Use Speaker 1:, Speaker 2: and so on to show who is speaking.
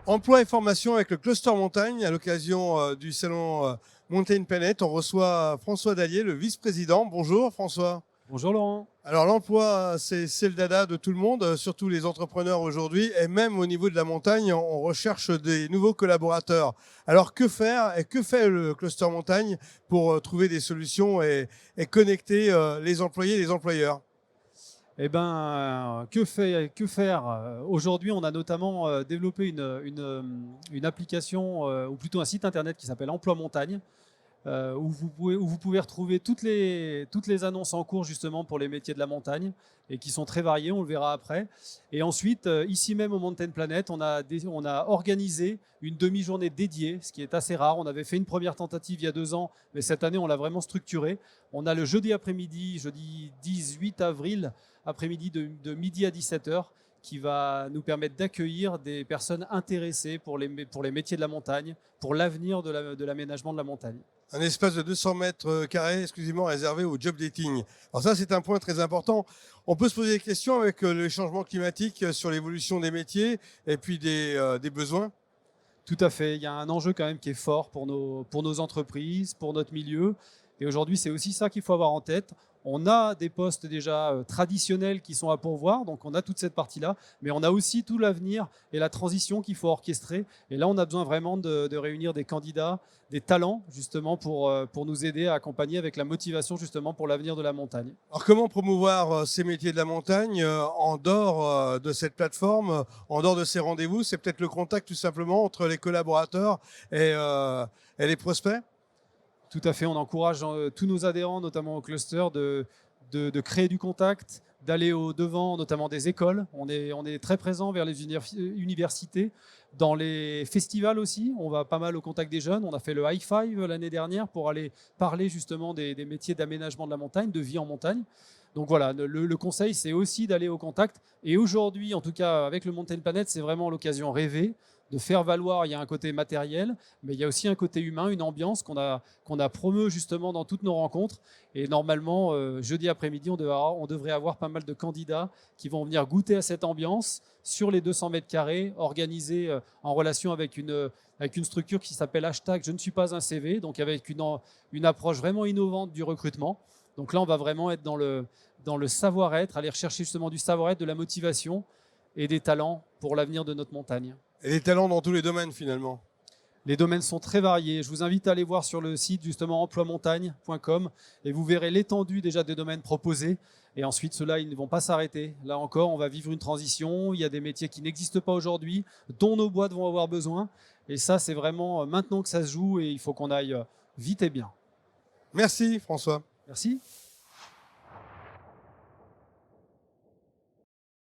Speaker 1: Emploi et formation avec le Cluster Montagne à l'occasion du salon Mountain Planet. On reçoit François Dallier, le vice-président. Bonjour François.
Speaker 2: Bonjour Laurent.
Speaker 1: Alors l'emploi, c'est le dada de tout le monde, surtout les entrepreneurs aujourd'hui. Et même au niveau de la montagne, on recherche des nouveaux collaborateurs. Alors que faire et que fait le Cluster Montagne pour trouver des solutions et connecter les employés et les employeurs?
Speaker 2: Eh ben, que faire? Aujourd'hui, on a notamment développé une application, ou plutôt un site internet qui s'appelle Emploi Montagne, où vous pouvez retrouver toutes les annonces en cours justement pour les métiers de la montagne et qui sont très variés, on le verra après. Et ensuite, ici même au Mountain Planet, on a organisé une demi-journée dédiée, ce qui est assez rare. On avait fait une première tentative il y a 2 ans, mais cette année, on l'a vraiment structuré. On a le jeudi après-midi, jeudi 18 avril, après-midi de midi à 17h, qui va nous permettre d'accueillir des personnes intéressées pour les métiers de la montagne, pour l'avenir de l'aménagement de la montagne.
Speaker 1: Un espace de 200 mètres carrés exclusivement réservé au job dating. Alors ça, c'est un point très important. On peut se poser des questions avec le changement climatique sur l'évolution des métiers et puis des besoins.
Speaker 2: Tout à fait. Il y a un enjeu quand même qui est fort pour nos entreprises, pour notre milieu. Et aujourd'hui, c'est aussi ça qu'il faut avoir en tête. On a des postes déjà traditionnels qui sont à pourvoir, donc on a toute cette partie-là, mais on a aussi tout l'avenir et la transition qu'il faut orchestrer. Et là, on a besoin vraiment de réunir des candidats, des talents, justement, pour nous aider à accompagner avec la motivation, justement, pour l'avenir de la montagne.
Speaker 1: Alors comment promouvoir ces métiers de la montagne en dehors de cette plateforme, en dehors de ces rendez-vous? C'est peut-être le contact tout simplement entre les collaborateurs et les prospects?
Speaker 2: Tout à fait, on encourage tous nos adhérents, notamment au cluster, de créer du contact, d'aller au-devant, notamment des écoles. On est très présent vers les universités, dans les festivals aussi. On va pas mal au contact des jeunes. On a fait le High Five l'année dernière pour aller parler justement des métiers d'aménagement de la montagne, de vie en montagne. Donc voilà, le conseil, c'est aussi d'aller au contact. Et aujourd'hui, en tout cas avec le Mountain Planet, c'est vraiment l'occasion rêvée de faire valoir. Il y a un côté matériel, mais il y a aussi un côté humain, une ambiance qu'on a promu justement dans toutes nos rencontres. Et normalement, jeudi après-midi, on devrait avoir pas mal de candidats qui vont venir goûter à cette ambiance sur les 200 mètres carrés, organisée en relation avec une structure qui s'appelle hashtag Je ne suis pas un CV, donc avec une approche vraiment innovante du recrutement. Donc là, on va vraiment être dans le savoir-être, aller rechercher justement du savoir-être, de la motivation et des talents pour l'avenir de notre montagne.
Speaker 1: Et des talents dans tous les domaines finalement.
Speaker 2: Les domaines sont très variés. Je vous invite à aller voir sur le site justement emploimontagne.com et vous verrez l'étendue déjà des domaines proposés. Et ensuite, ceux-là, ils ne vont pas s'arrêter. Là encore, on va vivre une transition. Il y a des métiers qui n'existent pas aujourd'hui, dont nos boîtes vont avoir besoin. Et ça, c'est vraiment maintenant que ça se joue et il faut qu'on aille vite et bien.
Speaker 1: Merci François.
Speaker 2: Merci.